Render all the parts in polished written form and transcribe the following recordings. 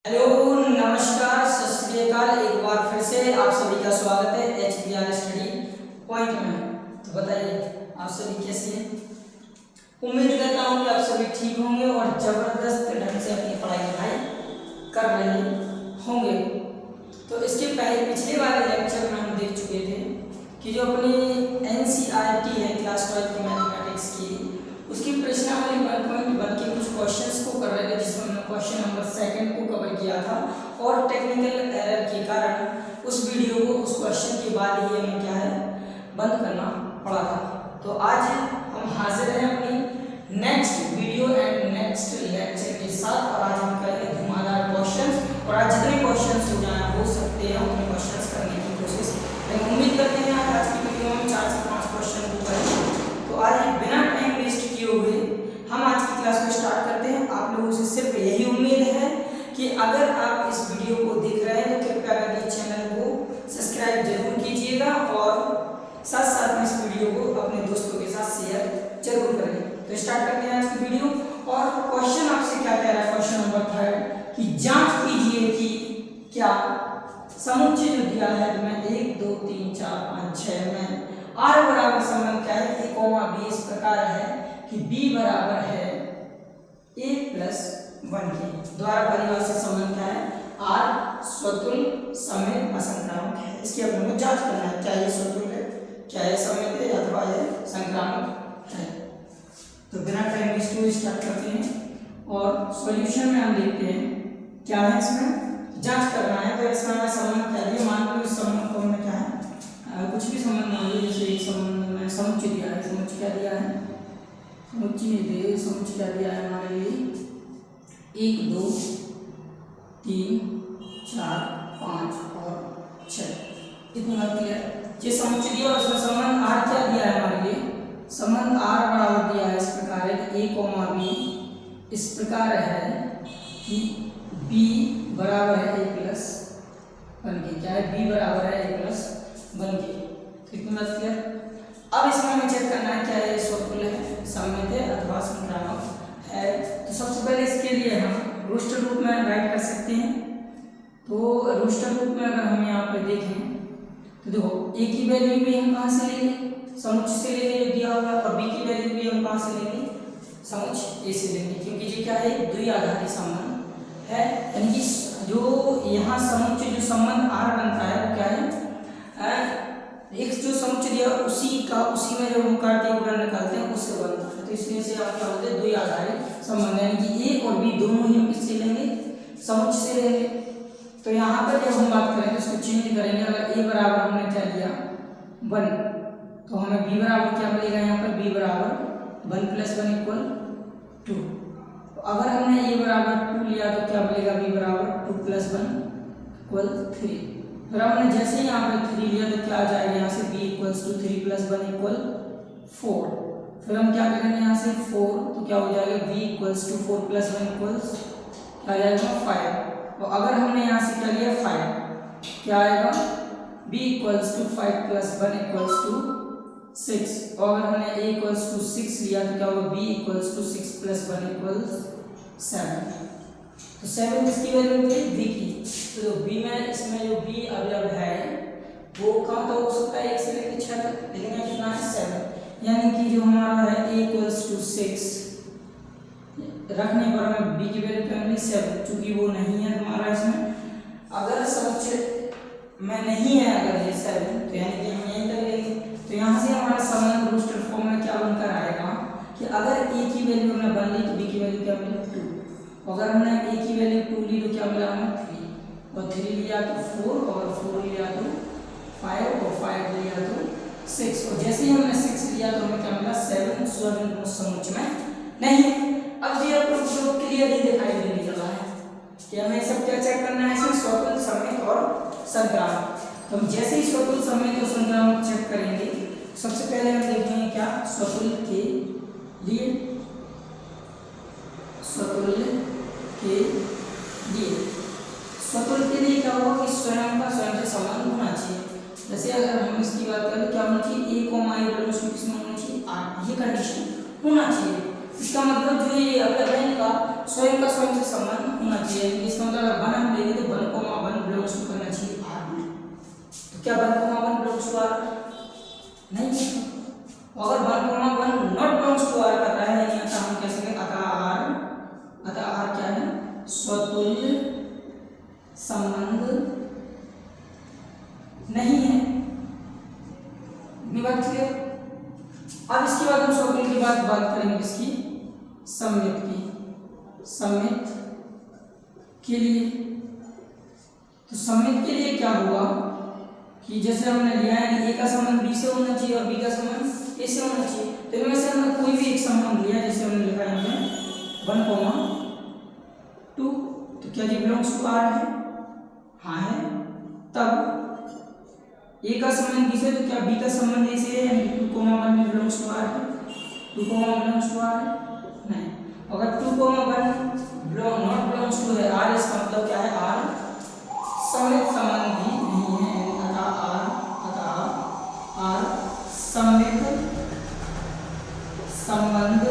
Hello नमस्कार सत श्री अकाल। एक बार फिर से आप सभी का स्वागत है HBR स्टडी पॉइंट में। तो बताइए आप सभी कैसे हैं। उम्मीद करता हूँ कि आप सभी ठीक होंगे और ज़बरदस्त ढंग से अपनी पढ़ाई लिखाई कर रहे होंगे। तो इसके पहले पिछले वाले लेक्चर में हम देख चुके थे कि जो अपनी NCERT है क्लास 12 की मैथमेटिक्स की, उसकी प्रश्नावली 1.1 के कुछ क्वेश्चंस को कर रहे थे, जिसमें हमने क्वेश्चन नंबर 2 को कवर किया था और टेक्निकल एरर के कारण उस वीडियो को उस क्वेश्चन के बाद ही हमें क्या है बंद करना पड़ा था। तो आज हम हाजिर हैं अपनी next video and next lecture के साथ और आज हम करेंगे धुआंधार क्वेश्चंस। और आज जितने क्वेश्चंस हो सकते हैं उतने क्वेश्चंस करने की कोशिश करेंगे। उम्मीद करते हैं आज की वीडियो में 4 से 5 क्वेश्चन को करेंगे। तो आज बिना टाइम वेस्ट किए हुए हम आज की क्लास को स्टार्ट करते हैं। आप लोगों से सिर्फ यही उम्मीद है कि अगर आप इस वीडियो को देख रहे हैं तो कृपया करके चैनल को सब्सक्राइब जरूर कीजिएगा और साथ साथ में इस वीडियो को अपने दोस्तों के साथ शेयर जरूर करें। तो स्टार्ट करते हैं आज की वीडियो। और क्वेश्चन आपसे क्या कह रहा है, क्वेश्चन नंबर 3 कि जांच कीजिए कि क्या समुच्चय जो दिया है तुम्हें 1 2 3 4 5 6 में r बराबर संबंध क्या है a, b इस प्रकार है कि b बराबर है a प्लस 1 के द्वारा परिभाषित संबंध क्या है r स्वतुल्य समय असंक्रामक है। इसकी अपने को जांच करना है, क्या ये स्वतुल्य है, क्या ये समय है अथवा ये संक्रामक है। तो बिना टाइम वेस्ट किए स्टार्ट करते हैं और सॉल्यूशन में हम देखते हैं क्या है। इसमें जांच करना है तो इसमें हमें संबंध क्या है, मान लो इस संबंध को हमें क्या है कुछ भी संबंध मान लो, जैसे एक संबंध में समुच्चय दिया है, समुच्चय क्या दिया है, समुच्चय क्या दिया है हमारे लिए 1 2 3 4 5 और 6 इतना क्लियर। ये समुच्चय दिया और उसमें संबंध r क्या दिया है हमारे लिए, संबंध r बराबर दिया है इस प्रकार है कि a, b इस प्रकार है कि b बराबर है a प्लस 1 के, क्या है b बराबर है a प्लस 1 के। कितनी बात क्लियर। अब इसमें हमें चेक करना है क्या ये स्वतुल्य है, सममित है अथवा संक्रामक है। तो सबसे पहले इसके लिए हम रोस्टर रूप में राइट कर सकते हैं। तो रोस्टर रूप में अगर हम यहाँ पर देखें तो देखो a की वैल्यू भी हम कहाँ से लेंगे, समुच्चय से लेंगे जो दिया होगा, और b की वैल्यू भी हम कहाँ से लेंगे, समुच्चय a से लेंगे, क्योंकि ये क्या है द्विआधारी संबंध है। यानी कि जो यहाँ समुच्चय जो संबंध r बनता है वो क्या है एक जो समुच्चय दिया उसी में जब हम कार्तीय गुणन निकालते हैं उससे बनता है। तो इसलिए से आप क्या बोलते हैं द्विआधारी संबंध, यानी कि a और b दोनों ही हम किससे लेंगे, समुच्चय से लेंगे। तो यहाँ पर जब हम बात करें तो इसको चेंज करेंगे। अगर a बराबर हमने क्या लिया 1 तो हमें b बराबर क्या मिलेगा, यहाँ पर b बराबर 1 प्लस 1 इक्वल 2। तो अगर हमने a बराबर 2 लिया तो क्या मिलेगा, b बराबर 2 प्लस 1 इक्वल 3। फिर हमने जैसे ही यहाँ पर 3 लिया तो क्या आ जाएगा, यहाँ से b equals to 3 plus 1 equal 4। फिर हम क्या करेंगे यहाँ से 4 तो क्या हो जाएगा b equals to 4 plus 1 equals क्या आ जाएगा 5। तो अगर हमने यहाँ से क्या लिया 5 क्या आएगा b equals to 5 plus 1 equals to 6। और अगर हमने a इक्वल्स टू 6 लिया तो क्या होगा b equals to 6 plus 1 equals 7। तो 7 किसकी वैल्यू होती है b की। तो जो b में इसमें जो b अवयव है वो कहाँ तक हो सकता है 1 से लेकर 6 तक, लेकिन कितना है 7। यानी कि जो हमारा है a इक्वल्स टू 6 रखने पर हमें b की वैल्यू क्या मिली 7, चूंकि वो नहीं है हमारा इसमें। अगर समुच्चय में नहीं है अगर ये 7 तो यानी कि हम यहीं तक लेंगे। तो यहाँ से हमारा संबंध रोस्टर फॉर्म में क्या बनकर आएगा कि अगर a की वैल्यू हमने 1 ली तो b की वैल्यू क्या मिली 2। अगर हमने a की वैल्यू 2 ली तो क्या मिला हमें 3, और 3 लिया तो 4, और 4 लिया तो 5, और 5 लिया तो 6। और जैसे ही हमने 6 लिया तो हमें क्या मिला 7 समुच्चय में नहीं है। अब ये आपको क्लियरली दिखाई देने लगा है कि हमें सब क्या चेक करना है, इसमें स्वतंत्र समेत और संक्रामक। तो हम जैसे ही स्वतंत्र समेत और संक्रामक चेक करेंगे सबसे पहले हम देखेंगे क्या स्वतुल्य के लिए, स्वतुल्य के लिए क्या होगा कि स्वयं का स्वयं से संबंध होना चाहिए। जैसे अगर हम इसकी बात करें तो क्या होना चाहिए a, a किसमें होना चाहिए r, ये कंडीशन होना चाहिए। इसका मतलब जो ये अवयव है इनका स्वयं का स्वयं से संबंध होना चाहिए। इसका मतलब बना स्वतुल्य संबंध नहीं है। बात क्लियर। अब इसके बाद हम स्वतुल्य की बात करेंगे इसकी सममित की। सममित के लिए तो सममित के लिए क्या हुआ कि जैसे हमने लिया है कि ए का संबंध बी से होना चाहिए और बी का संबंध ए से होना चाहिए। तो इनमें से हमने कोई भी एक संबंध लिया, जैसे हमने लिखा है हमने 1,2, तो क्या ये बिलोंग्स टू आर है? हाँ है। तब ए का संबंध बी से, तो क्या बी का संबंध ए से है? यानी 2,1 में बिलोंग्स टू आर है। 2,1 बिलोंग्स टू आर है? नहीं। अगर 2,1 नॉट बिलोंग्स टू है आर, इसका मतलब क्या है? आर सममित संबंध भी नहीं है। अतः आर सममित संबंध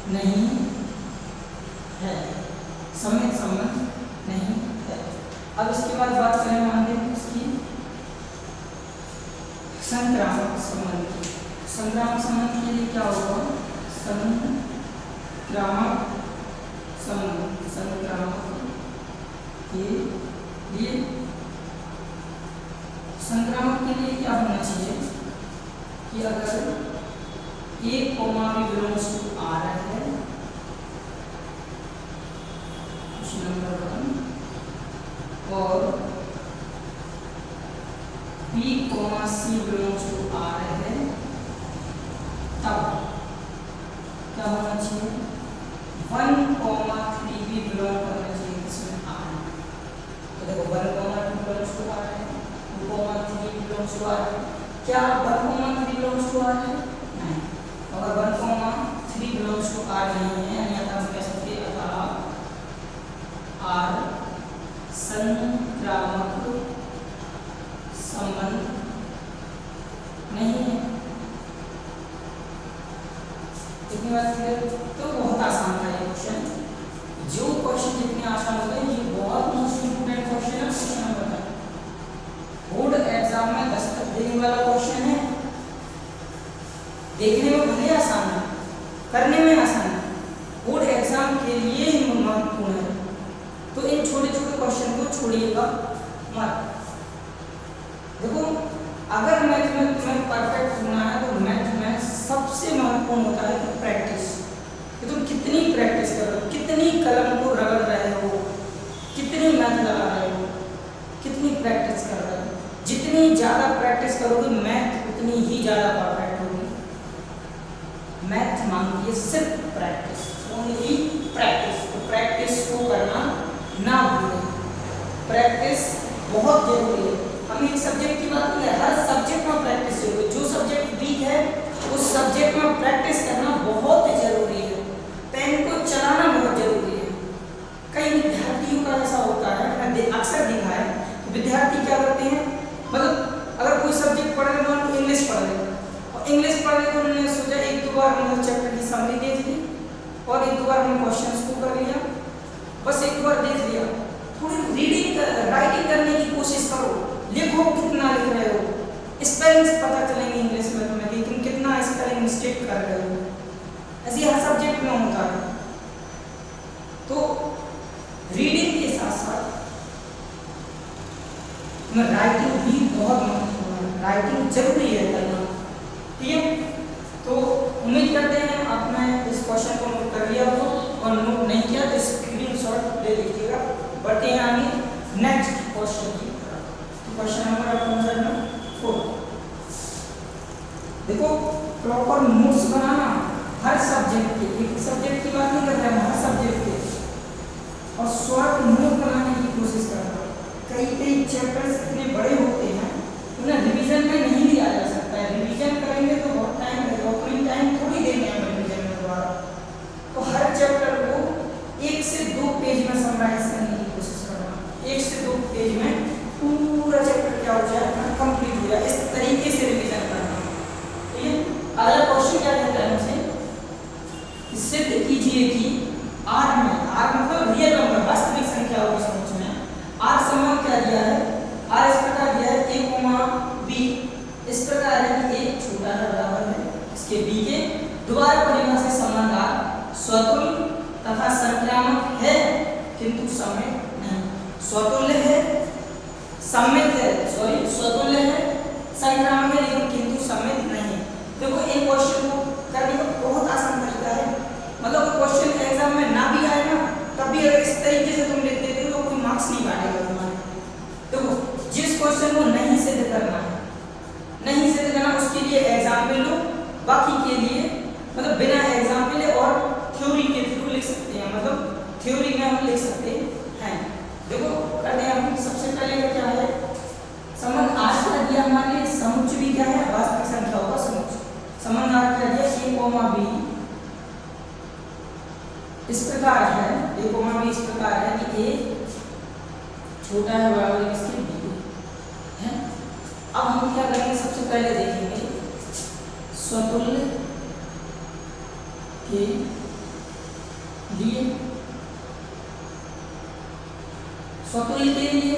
नहीं है। सममित संबंध नहीं है। अब इसके बाद बात करें मान लें इसकी संक्रामक संबंध की। संक्रामक संबंध के लिए क्या होगा? संक्रामक संबंध, संक्रामक के लिए, संक्रामक के लिए क्या होना चाहिए कि अगर ए कोमा भी बिलोंग्स टू आर है, क्वेश्चन नंबर 1, और B comma C belongs to R है, तब क्या होना चाहिए? 1,3 भी बिलोंग करना चाहिए इसमें आर। तो देखो 1,2 बिलोंग्स टू आर है, 2,3 बिलोंग्स टू आर है। क्या 1,3 बिलोंग्स टू आर है? नहीं। अगर 1,3 बिलोंग्स टू आर नहीं है, यानी हम कह सकते हैं आर संक्रामक संबंध नहीं है। इतनी बात क्लियर? तो बहुत आसान था ये क्वेश्चन। जो क्वेश्चन जितने आसान होते हैं, ये बहुत मोस्ट इंपोर्टेंट क्वेश्चन है। क्वेश्चन नंबर 10 बोर्ड एग्जाम में दस्तक देने वाला क्वेश्चन है। देखने में भले आसान है, करने में आसान है, बोर्ड एग्जाम के लिए ही महत्वपूर्ण है। तो इन छोटे छोटे क्वेश्चन को छोड़िएगा मत। देखो, अगर मैथ में तुम्हें परफेक्ट होना है तो मैथ में सबसे महत्वपूर्ण होता है कि प्रैक्टिस। कि तुम कितनी प्रैक्टिस कर रहे हो, कितनी कलम को रगड़ रहे हो, कितनी मैथ लगा रहे हो, कितनी प्रैक्टिस कर रहे हो। जितनी ज़्यादा प्रैक्टिस करोगे मैथ उतनी ही ज़्यादा परफेक्ट होगी। मैथ मांगती है सिर्फ प्रैक्टिस, ओनली प्रैक्टिस। तो प्रैक्टिस को करना ना भूलें। प्रैक्टिस बहुत जरूरी है। हम एक सब्जेक्ट की बात करें, हर सब्जेक्ट में प्रैक्टिस जरूरी है। जो सब्जेक्ट वीक है उस सब्जेक्ट में प्रैक्टिस करना बहुत जरूरी है। पेन को चलाना बहुत जरूरी है। कई विद्यार्थियों का ऐसा होता है, मैंने अक्सर देखा है, तो विद्यार्थी क्या करते हैं, मतलब अगर कोई सब्जेक्ट पढ़ रहे, मान लो इंग्लिश पढ़ रहे, और इंग्लिश पढ़ रहे तो उन्होंने सोचा 1-2 बार मतलब चैप्टर की समरी देख ली और 1-2 बार उन्होंने क्वेश्चंस को कर लिया, बस 1 बार देख लिया। थोड़ी रीडिंग राइटिंग करने की कोशिश करो, लिखो कितना लिख रहे हो, स्पेलिंग्स पता चलेंगे इंग्लिश में तुम्हें कि तुम कितना स्पेलिंग मिस्टेक कर रहे हो। ऐसे हर सब्जेक्ट में होता है। तो रीडिंग के साथ साथ राइटिंग भी बहुत महत्वपूर्ण है। राइटिंग जरूरी है करना, ठीक है। तो उम्मीद करते हैं आपने इस क्वेश्चन को नोट कर लिया हो, और नोट नहीं किया तो स्क्रीनशॉट ले लीजिएगा। बढ़ते हैं आगे नेक्स्ट क्वेश्चन की तरफ। Question number 4। देखो, प्रॉपर नोट्स बनाना हर सब्जेक्ट के, एक सब्जेक्ट की बात नहीं कर रहे हैं, हर सब्जेक्ट के, और शॉर्ट नोट बनाने की कोशिश करना। कई चैप्टर्स इतने बड़े होते हैं, उन्हें रिवीजन में नहीं लिया जा सकता है। रिवीजन करेंगे तो बहुत टाइम लगेगा, उतनी टाइम थोड़ी देंगे हम रिवीजन में दोबारा। तो हर चैप्टर को 1 से 2 पेज में समराइज करने की कोशिश करना। 1 से 2 पेज में पूरा चैप्टर क्या हो जाए, कंप्लीट हो जाए। इस तरीके से रिवीजन करना, ठीक है। अगला क्वेश्चन क्या कहता है हमसे, सिद्ध कीजिए कि आर में, आर मतलब रियल नंबर, वास्तविक संख्या होगी समझ में। आर संबंध क्या दिया है, आर इस प्रकार दिया है, a, b इस प्रकार है कि a छोटा है बराबर है इसके b के, द्वारा परिभाषित संबंध आर स्वतुल्य तथा संक्रामक है किंतु समेत नहीं। स्वतुल्य है, समेत है, सॉरी स्वतुल्य है, संक्रामक है, लेकिन किंतु समेत नहीं। देखो इन क्वेश्चन को करने का बहुत आसान तरीका है, मतलब क्वेश्चन एग्जाम में ना भी आए ना तब भी अगर इस तरीके से तुम लिख देते हो तो कोई मार्क्स नहीं काटेगा तुम्हारे। देखो जिस क्वेश्चन को नहीं सिद्ध करना है, नहीं सिद्ध करना, उसके लिए एग्जाम्पल लो, बाकी के लिए मतलब बिना एग्जाम्पल और थ्योरी के थ्रू लिख सकते हैं, मतलब थ्योरी में हम लिख सकते हैं। देखो करते हैं हम, सबसे पहले का क्या है, संबंध आर का दिया हमारे लिए, समुच्चय भी क्या है, वास्तविक संख्या होगा समुच्चय। संबंध आर का दिया a कोमा b इस प्रकार है, a कोमा b इस प्रकार है कि a छोटा है बराबर इसके b है। अब हम क्या करेंगे, सबसे पहले देखेंगे स्वतुल्य के लिए, स्वतुल्य के लिए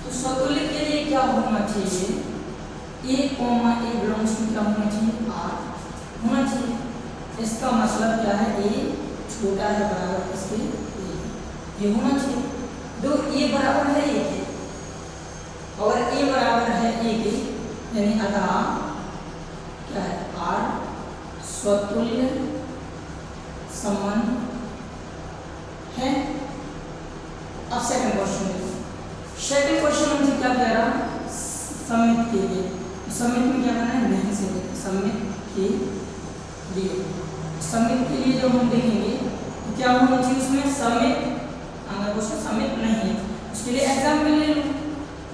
तो स्वतुल्य के लिए क्या होना चाहिए, a comma a belongs to क्या होना चाहिए, r होना चाहिए। इसका मतलब क्या है, a छोटा है बराबर इसके a, ये होना चाहिए। दो a बराबर है a के, और a बराबर है a के, यानी अतः क्या है, r स्वतुल्य संबंध है। अब सेकंड क्वेश्चन देखो, सेकंड क्वेश्चन हमसे क्या कह रहा, समेत के लिए, समेत में क्या करना है, नहीं से समेत के लिए, समेत के लिए जब हम देखेंगे तो क्या होना चाहिए उसमें, समेत, अगर क्वेश्चन समेत नहीं है उसके लिए एग्जाम्पल ले लो।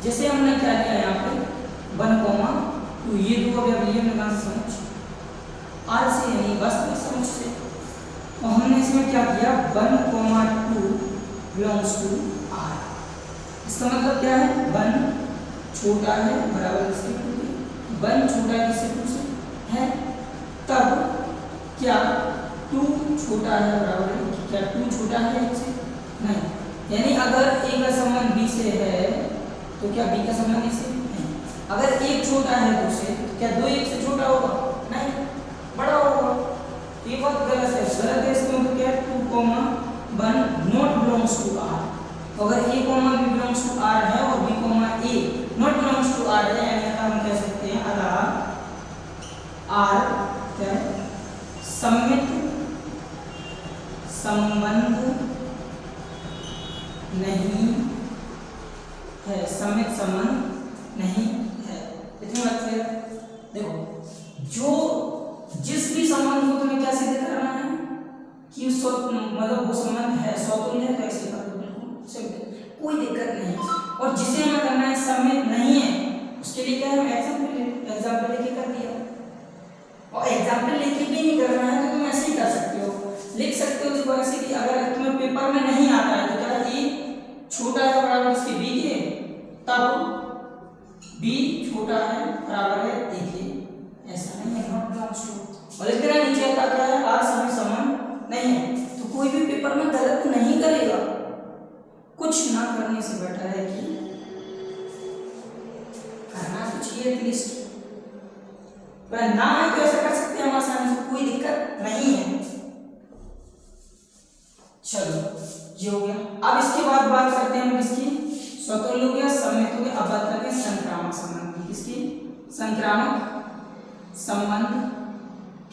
जैसे हमने क्या किया यहाँ पे 1 कोमा 2, ये दो अगर लिए हमने कहाँ से समुच्चय आर से, यानी वास्तविक समुच्चय से, तो हमने इसमें क्या किया 1 कोमा 2 बिलोंग्स टू आर। इसका मतलब क्या है, 1 छोटा है बराबर इसके 2, 1 छोटा है किससे 2 से है, तब क्या 2 छोटा है बराबर है, क्या 2 छोटा है 1 से नहीं, यानी अगर a का संबंध b से है तो क्या b का संबंध a से नहीं। अगर 1 छोटा है 2 से तो क्या 2 1 से छोटा होगा, नहीं बड़ा होगा। ये बात गलत है, गलत है इसका मतलब क्या है, 2 comma 1 not belongs to r। अगर a comma b belongs to r है और b comma a not belongs to r है, यानी हम कह सकते हैं अतः r क्या है, सममित संबंध नहीं है, सममित संबंध नहीं है। इतनी बात क्लियर। देखो जो जिस भी संबंध को तुम्हें क्या सिद्ध करना है कि मतलब वो संबंध है स्वतुल्य है, तो ऐसे कर दो, बिल्कुल सिंपल, कोई दिक्कत नहीं। और जिसे हमें करना है सममित नहीं है, उसके लिए क्या है, एग्जाम्पल लेके कर दिया। और एग्जाम्पल लेके भी नहीं करना है तो तुम ऐसे ही कर सकते हो, लिख सकते हो देखो ऐसे कि अगर तुम्हें पेपर में नहीं आता है तो क्या a छोटा है बराबर इसके b के, तब b छोटा है बराबर है a के, ऐसा नहीं है, नॉट बिलोंग्स टू। और लिख देना नीचे आता क्या है, r समेत संबंध नहीं है, तो कोई भी पेपर में गलत नहीं करेगा। कुछ ना करने से बेटर है कि करना तो चाहिए एटलीस्ट, ना है तो ऐसा कर सकते हैं हम आसानी से, कोई दिक्कत नहीं है। चलो ये हो गया। अब इसके बाद बात करते हैं हम किसकी, स्वतुल्य हो गया, समेत हो गया। अब बात करते हैं संक्रामक संबंध की, किसकी, संक्रामक संबंध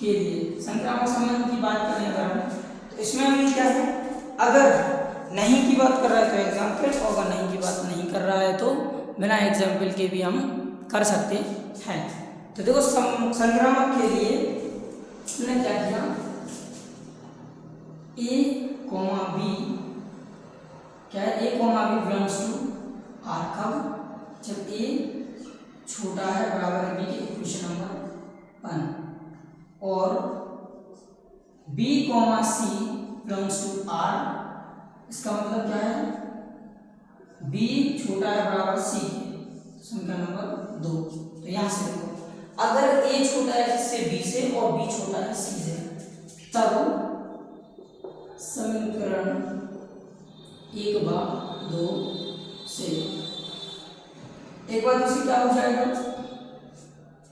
के लिए। संक्रामक संबंध की बात करें अगर हम, तो इसमें हमें क्या है, अगर नहीं की बात कर रहा है तो एग्जाम्पल, और अगर नहीं की बात नहीं कर रहा है तो बिना एग्जाम्पल के भी हम कर सकते हैं। तो देखो संक्रामक के लिए हमने क्या किया, a कोमा b क्या है, a comma b belongs to r, कब, जब a छोटा है बराबर है b के, इक्वेशन नंबर 1, और b comma c belongs to r, इसका मतलब क्या है, b छोटा है बराबर c के, संख्या नंबर 2। तो यहां से देखो अगर a छोटा है इससे b से और b छोटा है c से, तब समीकरण 1/2 से 1/2 से क्या हो जाएगा,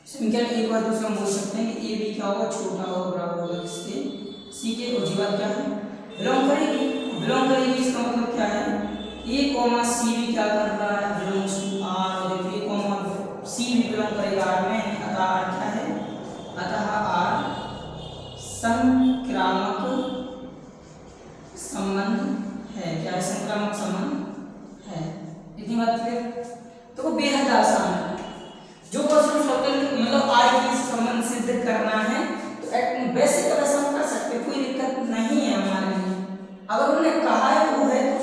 समीकरण 1/2 से हम बोल सकते हैं कि a b क्या होगा, छोटा होगा बराबर होगा किसके, c के, और जी बात क्या है, बिलोंग करेगी। बिलोंग करेगी इसका मतलब क्या है, ए कॉमा सी भी क्या कर रहा है, बिलोंग्स टू आर। और ए कॉमा सी भी बिलोंग करेगा आर में, अतः आर क्या है, अतः आर संक्रामक संबंध है। क्या है, संक्रामक संबंध है। इतनी बात क्लियर। तो बेहद आसान है। जो क्वेश्चन स्वतंत्र मतलब आर के संबंध सिद्ध करना है तो बेसिक तरह से हम कर सकते, कोई दिक्कत नहीं है हमारे लिए। अगर उन्होंने कहा है तो वो है तो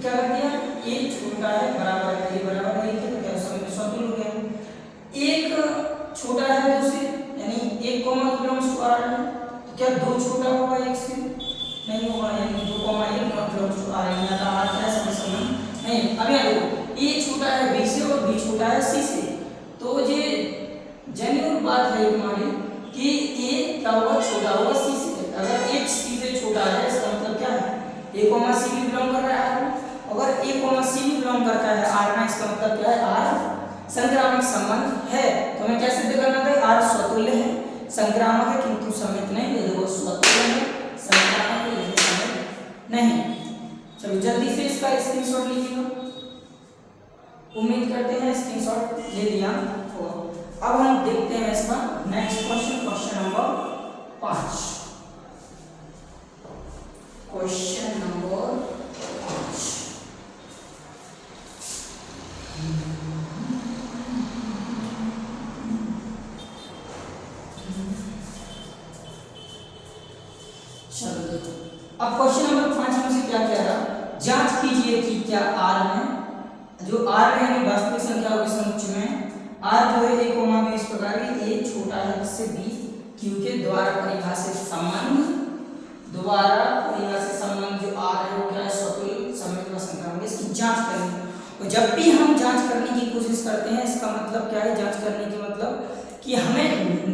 क्या कर दिया, एक छोटा है बराबर है, ये बराबर है, तो क्या स्वतंत्र हो गया। एक छोटा है दो से, यानी एक कॉमा बिलोंग्स टू आर है, तो क्या दो छोटा होगा एक से, नहीं होगा, यानी दो कॉमा एक नॉट बिलोंग्स टू आर है, या आर क्या है संबंध नहीं। अब यहाँ देखो ए छोटा है बी से और बी छोटा है सी से, तो ये जेन्युइन बात है हमारी कि ए क्या होगा, छोटा होगा सी से। अगर एक सी से छोटा है इसका मतलब क्या है, ए कॉमा सी भी बिलोंग कर रहा है आर में। अगर ए कॉमा सी भी बिलोंग करता है आर में, इसका मतलब क्या है, आर संक्रामक संबंध है। तो हमें क्या सिद्ध करना था, आर स्वतुल्य है, संक्रामक है किंतु समित नहीं। देखो स्वतुल्य है, संक्रामक है लेकिन समित नहीं। चलो जल्दी से इसका स्क्रीनशॉट लीजिएगा, उम्मीद करते हैं स्क्रीनशॉट ले लिया होगा। अब हम देखते हैं इसका next question, question number 5। Question number 5, चलो देखो अब क्वेश्चन नंबर 5 हमसे क्या कह रहा, जांच कीजिए कि क्या आर में जो आर है यानी वास्तविक संख्याओं के समुच्चय में आर जो है ए कॉमा बी इस प्रकार की, ए छोटा है जिससे बी क्यू के द्वारा परिभाषित संबंध, द्वारा परिभाषित संबंध जो आर है वो क्या है, स्वतुल्य समित व संक्रामक। इसकी जांच करेंगे। और जब भी हम जांच करने की कोशिश करते हैं इसका मतलब क्या है, जांच करने की मतलब कि हमें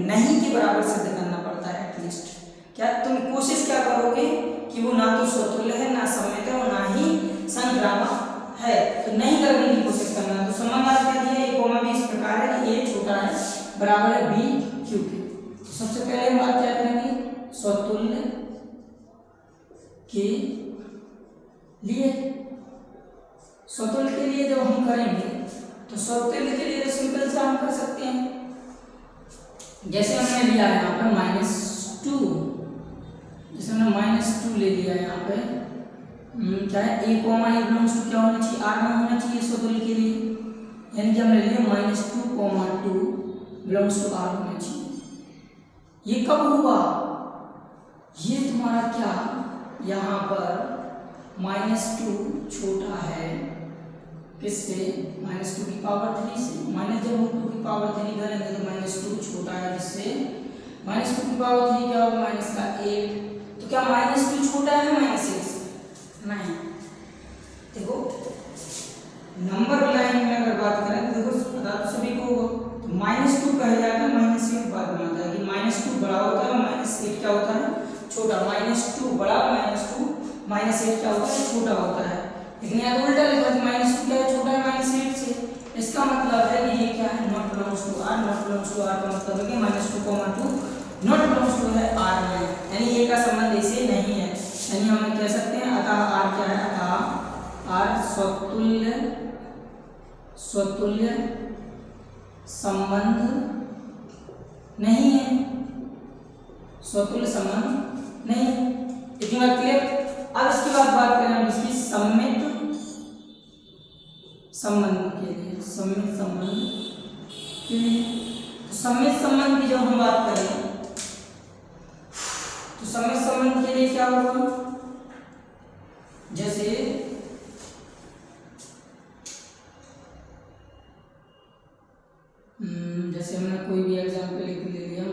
नहीं के बराबर सिद्ध करना पड़ता है एटलीस्ट। क्या तुम कोशिश क्या करोगे कि वो ना तो स्वतुल्य है, ना समित है और ना ही संक्रामक है, तो नहीं करने की कोशिश करना। तो संबंध आप क्या दिया, ए कॉमा बी इस प्रकार है कि ए छोटा है बराबर है बी क्यू के। तो सबसे पहले हम बात क्या करेंगे, स्वतुल्य के लिए। स्वतुल्य के लिए जब हम करेंगे तो स्वतुल्य के लिए सिंपल से हम कर सकते हैं, जैसे हमने लिया है यहाँ पर -2, जैसे हमने -2 ले लिया है यहाँ पे, क्या है, ए कॉमा ए बिलोंग्स टू क्या होना चाहिए, आर में होना चाहिए स्वतुल्य के लिए, यानी कि हमने लिया -2,2 बिलोंग्स टू आर होना चाहिए। ये कब हुआ, ये तुम्हारा क्या यहाँ पर -2 छोटा है किससे, -2 की पावर 3 से। माइनस जब हम 2 की पावर 3 करेंगे तो -2 छोटा है जिससे -2 की पावर 3 क्या होगा, -8। तो क्या -2 छोटा है -1 से, नहीं। देखो नंबर लाइन में अगर बात करें तो देखो पता तो सभी को होगा, तो -2 कहा जाता है, -8 बात बनाता है कि -2 बड़ा होता है और -8 क्या होता है, छोटा। -2 बड़ा, -8 क्या होता है, छोटा होता है। लेकिन यहाँ उल्टा लिखा है, -2 क्या है, छोटा है -8 से। इसका मतलब है कि ये क्या है, not belongs to R. Not belongs to R का मतलब है कि -2,2 नॉट बिलोंग्स टू है आर में, यानी ए का संबंध इसे नहीं है। यानी हम कह सकते हैं अतः आर क्या है, अतः आर स्वतुल्य संबंध नहीं है, स्वतुल्य संबंध नहीं है। इतनी बात क्लियर। अब इसके बाद बात करें हम इसकी सम्मित संबंध के लिए, सम्मित संबंध के लिए। तो सम्मित संबंध की जब हम बात करें तो सम्मित संबंध के लिए क्या होगा, जैसे हमने कोई भी एग्जाम्पल ले लिया,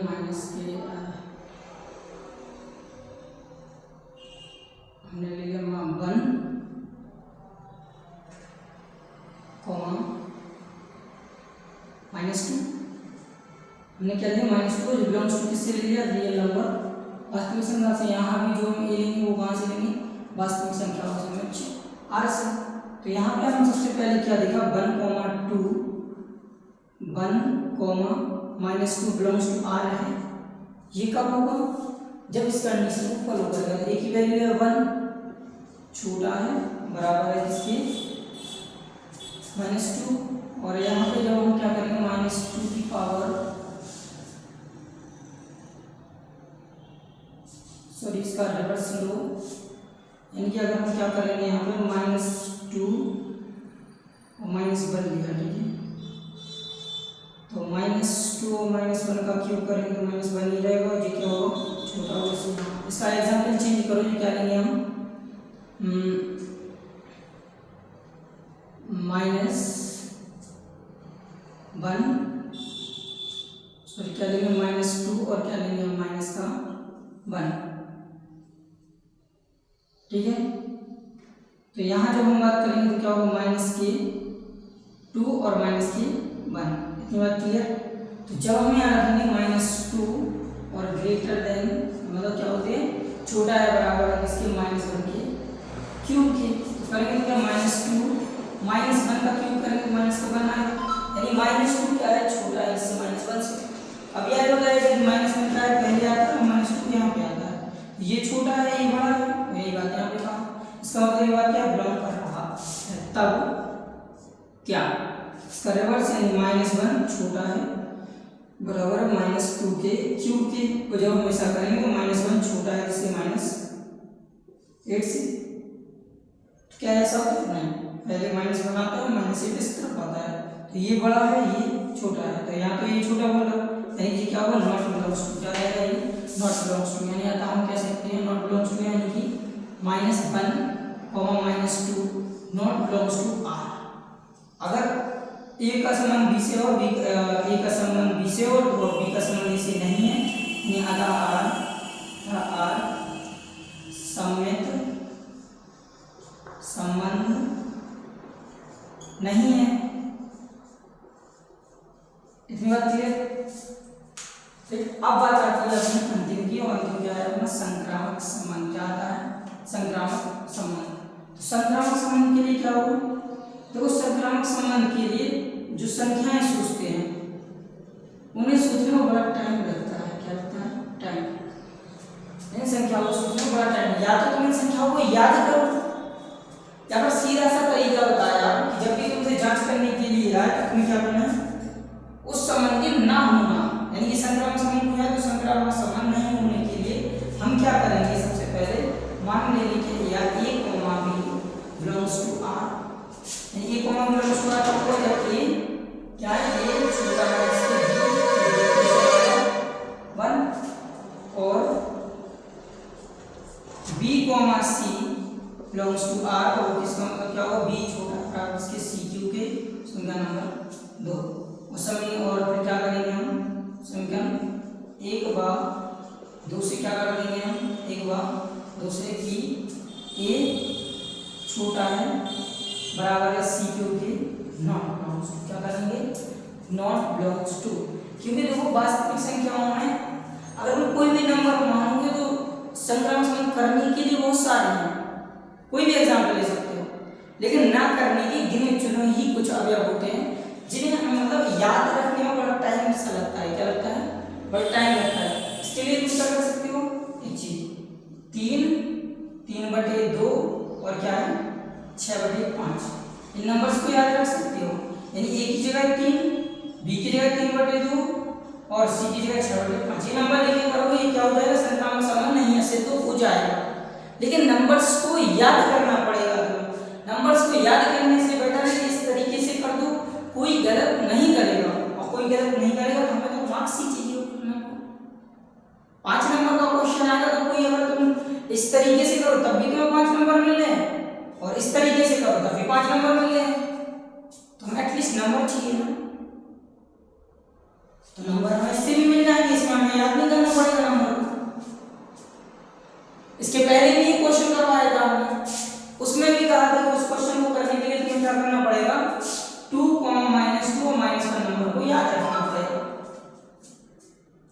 हमने ले लिया 1, -2। हमने क्या लिया, -2 बिलोंग्स टू किससे ले लिया, रियल नंबर, वास्तविक संख्या से। यहाँ भी जो हम ए लेंगे वो कहाँ से लेंगे, वास्तविक संख्याओं से, आर से। तो यहाँ पे हम सबसे पहले क्या देखा, 1,2 -2 बिलोंग्स टू आर है। ये कब होगा, जब इस कंडीशन को फॉलो करेगा। एक ही वैल्यू है 1, छोटा है बराबर है किसके -2। और यहाँ पे जब हम क्या करेंगे -2 की पावर सॉरी इसका रिवर्स लो, यानी कि अगर हम क्या करेंगे यहाँ पे -2 और -1 लिया, ठीक है, तो -2 और -1 का क्यूब करेंगे तो -1 ही रहेगा, जो क्या होगा छोटा होगा। इसका एग्जाम्पल चेंज करो, जो क्या लेंगे हम -1 सॉरी क्या लेंगे -2 और क्या लेंगे हम -1, ठीक है। तो यहाँ जब हम बात करेंगे तो क्या होगा -2 और -1, इतनी बात क्लियर। तो जब हम यहाँ रखेंगे -2 और ग्रेटर देन मतलब क्या होते हैं छोटा है बराबर है किसके -1 के क्यूब के, तो करेंगे तो क्या -2 -1 का क्यूब करेंगे तो -1 आएगा, यानी -2 क्या है छोटा है इससे -1 से। अब याद हो जाएगा कि -1 का है पहले आता है -2 यहाँ पे आता है, ये छोटा है ये बड़ा है, यही बात यहाँ पे कहा। इसका मतलब ये बात क्या बिलोंग कर रहा है, तब क्या इसका रिवर्स यानी -1 छोटा है बराबर है -2 के क्यूब के, तो जब हम ऐसा करेंगे तो -1 छोटा है इससे -8 से, तो क्या ऐसा होता है नहीं, पहले -1 आता है -8 इस तरफ आता है, तो ये बड़ा है ये छोटा है, तो यहाँ तो ये छोटा बोला यानी कि क्या होगा नॉट बिलोंग्स टू, क्या रहेगा ये नॉट बिलोंग्स टू, यानी आता हम कह सकते हैं नॉट बिलोंग्स टू यानी कि -1, -2 नॉट बिलोंग्स टू R। अगर A का संबंध B से और A का संबंध B से और B का संबंध A से नहीं है, यानी आधा R समेत संबंध नहीं है, इतनी बात क्लियर। फिर अब बात आती है अपनी अंतिम की, और अंतिम क्या है अपना संक्रामक संबंध, क्या आता है संक्रामक संबंध। तो संक्रामक संबंध के लिए क्या होगा, देखो संक्रामक संबंध के लिए जो संख्याएं सोचते हैं उन्हें सोचने में बड़ा टाइम लगता है, क्या लगता है टाइम, इन संख्याओं को सोचने में बड़ा टाइम, या तो तुम इन संख्याओं को याद करो या फिर सीधा सा तरीका बताया कि जब भी तुमसे जांच करने के लिए आए तो तुम्हें क्या करना है उस संबंध के ना होना, यानी कि संक्रामक संबंध हुआ है तो संक्रामक संबंध नहीं होने के लिए हम क्या करेंगे, सबसे पहले मान लेने के लिए A, B belongs to R, यानी A, B belongs to R का मतलब है A क्या है A छोटा है इसके B 1 और B, C belongs to R, और इसका मतलब क्या होगा B छोटा है इसके CQ के समीकरण नंबर 2, उस समय और फिर क्या करेंगे हम समीकरण 1/2 से क्या कर देंगे हम 1/2 से कि A छोटा है बराबर है CQ के नॉट बिलोंग्स टू, क्या करेंगे नॉट बिलोंग्स टू, क्योंकि देखो वास्तविक संख्याओं में अगर मैं कोई भी नंबर मानोगे तो संक्रामक संबंध करने के लिए बहुत सारे हैं, कोई भी एग्जाम्पल ले सकते हो, लेकिन ना करने के गिने चुने ही कुछ अवयव होते हैं जिन्हें हमें मतलब याद रखने में बड़ा टाइम सा लगता है, क्या लगता है बड़ा टाइम लगता है। इसके लिए तुम क्या कर सकते हो एक चीज 3/2 और क्या है 6/5, इन नंबर्स को याद रख सकते हो, यानी A की जगह 3, B की जगह 3/2 और C की जगह 6/5, ये नंबर लेके करोगे ये क्या हो जाएगा संक्रामक संबंध नहीं है तो हो जाएगा, लेकिन नंबर्स को याद करना पड़ेगा। नंबर्स को याद करने से बेटर है कि इस तरीके से कर दो, कोई गलत नहीं करेगा, और कोई गलत नहीं करेगा तो हमें तो मार्क्स ही चाहिए। 5 नंबर का क्वेश्चन आएगा तो कोई अगर तुम इस तरीके से करो तब भी तुम्हें 5 नंबर मिल रहे हैं, और इस तरीके से करो तब भी 5 नंबर मिल रहे हैं, तो हमें एटलीस्ट नंबर चाहिए ना, तो नंबर हमें इससे भी मिल जाएंगे, इसमें हमें याद नहीं करना पड़ेगा नंबर। इसके पहले भी ये क्वेश्चन करवाया था हमने, उसमें भी कहा था कि उस क्वेश्चन को करने के लिए तुम्हें क्या करना पड़ेगा 2, -2 और -1 नंबर को याद रखना पड़ेगा।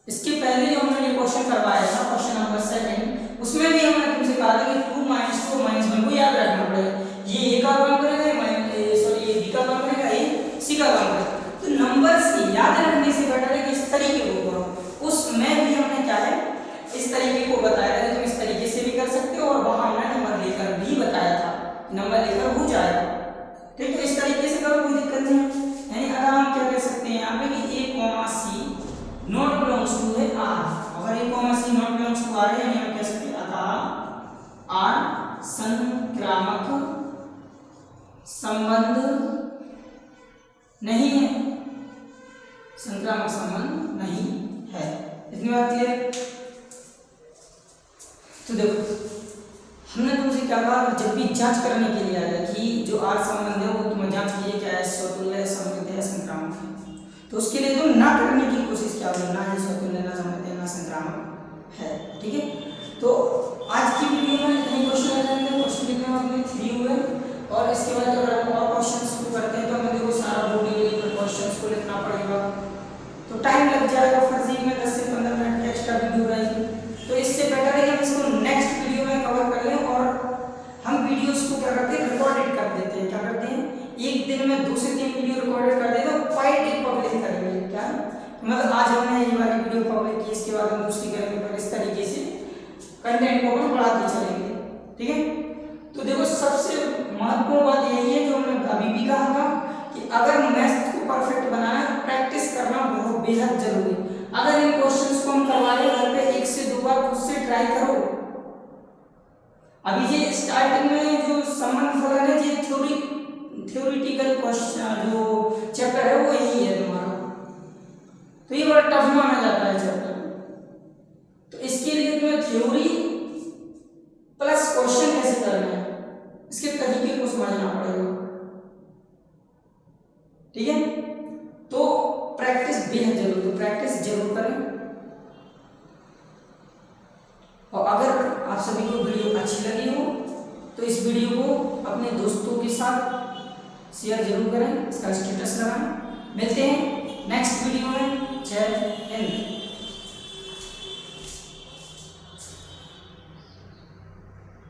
इसके पहले जो हमने ये क्वेश्चन करवाया था क्वेश्चन नंबर 7, उसमें भी हमने तुमसे कहा था कि 2, -2 और -1 को याद रखना पड़ेगा, ये A का काम करेगा सॉरी ये B का काम करेगा ये C का काम करेगा, तो नंबर्स याद रखने से बेटर है कि इस तरीके को करो। उसमें भी हमने क्या है इस तरीके को बताया था कि तुम इस तरीके से भी कर सकते हो, और वहां हमने नंबर लेकर भी बताया था। नंबर लेकर हो जाएगा। ठीक, तो इस तरीके से करो, कोई दिक्कत नहीं है। यानी अगर हम क्या कह सकते हैं यहाँ पे कि A comma C not belongs to है आर, अगर A comma C not belongs to R है यानी हम कह सकते हैं अतः आर संक्रामक संबंध नहीं है, संक्रामक संबंध नहीं है। इतनी बात क्लियर? तो देखो हमने तुमसे क्या कहा, जब भी जांच करने के लिए आया कि जो आर संबंध है वो तुम्हें जांच कीजिए क्या है, स्वतुल्य है, सममित है, संक्रामक है। तो उसके लिए तुम ना करने की कोशिश क्या होगी, ना ही स्वतुल्य, ना सममित है, ना संक्रामक है। ठीक है, तो आज की वीडियो में इतने क्वेश्चन आ जाएंगे, क्वेश्चन लिखने में अपने 3 हुए और इसके बाद अगर हम और क्वेश्चन शुरू करते हैं तो हमें देखो सारा बॉडी लेकर क्वेश्चन को लिखना पड़ेगा, तो टाइम लग जाएगा। फर्जी में 10 से 15 मिनट की एक्स्ट्रा वीडियो रहेगी, तो इससे बेटर है कि हम इसको नेक्स्ट वीडियो में कवर कर लें। और हम वीडियोस को क्या करते हैं, रिकॉर्डेड कर देते हैं। क्या करते हैं, एक दिन में 2 से 3 वीडियो रिकॉर्डेड कर देते हैं, पर डे पब्लिश करेंगे। क्या मतलब आज हमने ये वाली वीडियो पब्लिश की, इसके बाद हम दूसरी करेंगे, पर इस तरीके से कंटेंट को हम बढ़ाते चलेंगे। ठीक है, तो देखो सबसे महत्वपूर्ण बात यही है जो हमने अभी भी कहा था कि अगर मैथ्स को परफेक्ट बनाना है, प्रैक्टिस करना बहुत बेहद जरूरी। अगर इन क्वेश्चंस को हम करवा रहे घर पे 1 से 2 बार खुद से ट्राई करो। अभी ये स्टार्टिंग में जो संबंध फलन है, ये थ्योरेटिकल क्वेश्चन जो चैप्टर है वो यही है तुम्हारा, तो ये बड़ा टफ माना जाता है चैप्टर। तो इसके लिए तुम्हें थ्योरी प्लस क्वेश्चन कैसे करना है, इसके तरीके को समझना पड़ेगा। ठीक है, तो प्रैक्टिस बेहद जरूरी है, प्रैक्टिस जरूर करें। और अगर आप सभी को वीडियो अच्छी लगी हो तो इस वीडियो को अपने दोस्तों के साथ शेयर जरूर करें, इसका स्टेटस लगाएं। मिलते हैं नेक्स्ट